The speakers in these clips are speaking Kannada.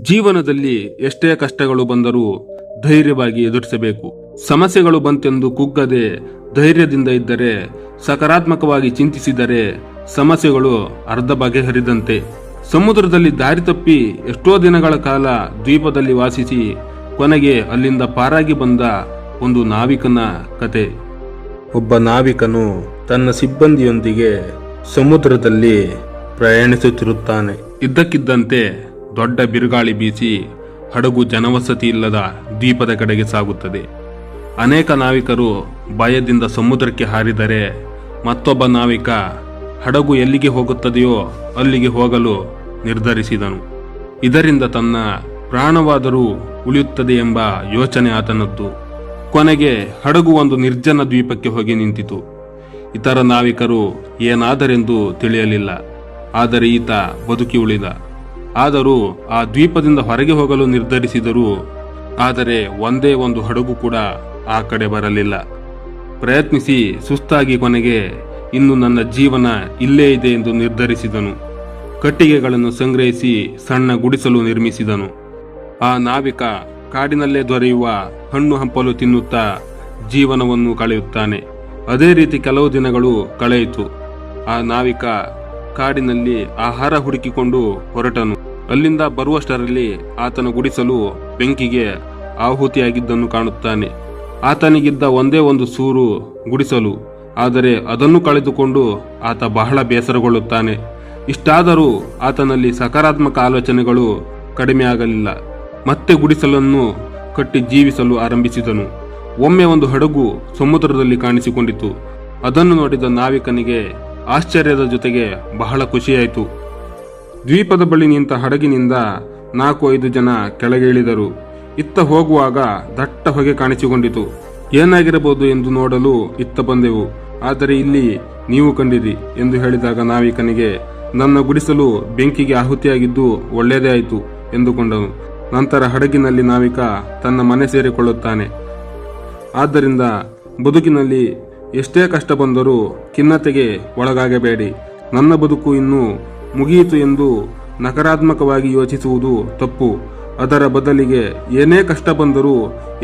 ಜೀವನದಲ್ಲಿ ಎಷ್ಟೇ ಕಷ್ಟಗಳು ಬಂದರೂ ಧೈರ್ಯವಾಗಿ ಎದುರಿಸಬೇಕು. ಸಮಸ್ಯೆಗಳು ಬಂತೆಂದು ಕುಗ್ಗದೆ ಧೈರ್ಯದಿಂದ ಇದ್ದರೆ, ಸಕಾರಾತ್ಮಕವಾಗಿ ಚಿಂತಿಸಿದರೆ ಸಮಸ್ಯೆಗಳು ಅರ್ಧ ಬಗೆಹರಿದಂತೆ. ಸಮುದ್ರದಲ್ಲಿ ದಾರಿ ತಪ್ಪಿ ಎಷ್ಟೋ ದಿನಗಳ ಕಾಲ ದ್ವೀಪದಲ್ಲಿ ವಾಸಿಸಿ ಕೊನೆಗೆ ಅಲ್ಲಿಂದ ಪಾರಾಗಿ ಬಂದ ಒಂದು ನಾವಿಕನ ಕತೆ. ಒಬ್ಬ ನಾವಿಕನು ತನ್ನ ಸಿಬ್ಬಂದಿಯೊಂದಿಗೆ ಸಮುದ್ರದಲ್ಲಿ ಪ್ರಯಾಣಿಸುತ್ತಿರುತ್ತಾನೆ. ಇದ್ದಕ್ಕಿದ್ದಂತೆ ದೊಡ್ಡ ಬಿರುಗಾಳಿ ಬೀಸಿ ಹಡಗು ಜನವಸತಿ ಇಲ್ಲದ ದ್ವೀಪದ ಕಡೆಗೆ ಸಾಗುತ್ತದೆ. ಅನೇಕ ನಾವಿಕರು ಭಯದಿಂದ ಸಮುದ್ರಕ್ಕೆ ಹಾರಿದರೆ, ಮತ್ತೊಬ್ಬ ನಾವಿಕ ಹಡಗು ಎಲ್ಲಿಗೆ ಹೋಗುತ್ತದೆಯೋ ಅಲ್ಲಿಗೆ ಹೋಗಲು ನಿರ್ಧರಿಸಿದನು. ಇದರಿಂದ ತನ್ನ ಪ್ರಾಣವಾದರೂ ಉಳಿಯುತ್ತದೆ ಎಂಬ ಯೋಚನೆ ಆತನದ್ದು. ಕೊನೆಗೆ ಹಡಗು ಒಂದು ನಿರ್ಜನ ದ್ವೀಪಕ್ಕೆ ಹೋಗಿ ನಿಂತಿತು. ಇತರ ನಾವಿಕರು ಏನಾದರೆಂದು ತಿಳಿಯಲಿಲ್ಲ. ಆದರೆ ಈತ ಬದುಕಿ ಉಳಿದ. ಆದರೂ ಆ ದ್ವೀಪದಿಂದ ಹೊರಗೆ ಹೋಗಲು ನಿರ್ಧರಿಸಿದರು. ಆದರೆ ಒಂದೇ ಒಂದು ಹಡಗು ಕೂಡ ಆ ಕಡೆ ಬರಲಿಲ್ಲ. ಪ್ರಯತ್ನಿಸಿ ಸುಸ್ತಾಗಿ ಕೊನೆಗೆ ಇನ್ನು ನನ್ನ ಜೀವನ ಇಲ್ಲೇ ಇದೆ ಎಂದು ನಿರ್ಧರಿಸಿದನು. ಕಟ್ಟಿಗೆಗಳನ್ನು ಸಂಗ್ರಹಿಸಿ ಸಣ್ಣ ಗುಡಿಸಲು ನಿರ್ಮಿಸಿದನು. ಆ ನಾವಿಕ ಕಾಡಿನಲ್ಲೇ ದೊರೆಯುವ ಹಣ್ಣು ಹಂಪಲು ತಿನ್ನುತ್ತಾ ಜೀವನವನ್ನು ಕಳೆಯುತ್ತಾನೆ. ಅದೇ ರೀತಿ ಕೆಲವು ದಿನಗಳು ಕಳೆಯಿತು. ಆ ನಾವಿಕ ಕಾಡಿನಲ್ಲಿ ಆಹಾರ ಹುಡುಕಿಕೊಂಡು ಹೊರಟನು. ಅಲ್ಲಿಂದ ಬರುವಷ್ಟರಲ್ಲಿ ಆತನ ಗುಡಿಸಲು ಬೆಂಕಿಗೆ ಆಹುತಿಯಾಗಿದ್ದನ್ನು ಕಾಣುತ್ತಾನೆ. ಆತನಿಗಿದ್ದ ಒಂದೇ ಒಂದು ಸೂರು ಗುಡಿಸಲು, ಆದರೆ ಅದನ್ನು ಕಳೆದುಕೊಂಡು ಆತ ಬಹಳ ಬೇಸರಗೊಳ್ಳುತ್ತಾನೆ. ಇಷ್ಟಾದರೂ ಆತನಲ್ಲಿ ಸಕಾರಾತ್ಮಕ ಆಲೋಚನೆಗಳು ಕಡಿಮೆ ಆಗಲಿಲ್ಲ. ಮತ್ತೆ ಗುಡಿಸಲನ್ನು ಕಟ್ಟಿ ಜೀವಿಸಲು ಆರಂಭಿಸಿದನು. ಒಮ್ಮೆ ಒಂದು ಹಡಗು ಸಮುದ್ರದಲ್ಲಿ ಕಾಣಿಸಿಕೊಂಡಿತು. ಅದನ್ನು ನೋಡಿದ ನಾವಿಕನಿಗೆ ಆಶ್ಚರ್ಯದ ಜೊತೆಗೆ ಬಹಳ ಖುಷಿಯಾಯಿತು. ದ್ವೀಪದ ಬಳಿ ನಿಂತ ಹಡಗಿನಿಂದ 4-5 ಜನ ಕೆಳಗೆ ಇಳಿದರು. ಇತ್ತ ಹೋಗುವಾಗ ದಟ್ಟ ಹೊಗೆ ಕಾಣಿಸಿಕೊಂಡಿತು. ಏನಾಗಿರಬಹುದು ಎಂದು ನೋಡಲು ಇತ್ತ ಬಂದೆವು, ಆದರೆ ಇಲ್ಲಿ ನೀವು ಕಂಡಿರಿ ಎಂದು ಹೇಳಿದಾಗ ನಾವಿಕನಿಗೆ ನನ್ನ ಗುಡಿಸಲು ಬೆಂಕಿಗೆ ಆಹುತಿಯಾಗಿದ್ದು ಒಳ್ಳೆಯದೇ ಆಯಿತು ಎಂದುಕೊಂಡನು. ನಂತರ ಹಡಗಿನಲ್ಲಿ ನಾವಿಕ ತನ್ನ ಮನೆ ಸೇರಿಕೊಳ್ಳುತ್ತಾನೆ. ಆದ್ದರಿಂದ ಬದುಕಿನಲ್ಲಿ ಎಷ್ಟೇ ಕಷ್ಟ ಬಂದರೂ ಖಿನ್ನತೆಗೆ ಒಳಗಾಗಬೇಡಿ. ನನ್ನ ಬದುಕು ಇನ್ನೂ ಮುಗಿಯಿತು ಎಂದು ನಕಾರಾತ್ಮಕವಾಗಿ ಯೋಚಿಸುವುದು ತಪ್ಪು. ಅದರ ಬದಲಿಗೆ ಏನೇ ಕಷ್ಟ ಬಂದರೂ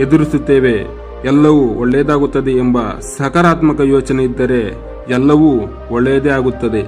ಎದುರಿಸುತ್ತೇವೆ, ಎಲ್ಲವೂ ಒಳ್ಳೆಯದಾಗುತ್ತದೆ ಎಂಬ ಸಕಾರಾತ್ಮಕ ಯೋಚನೆ ಇದ್ದರೆ ಎಲ್ಲವೂ ಒಳ್ಳೆಯದೇ ಆಗುತ್ತದೆ.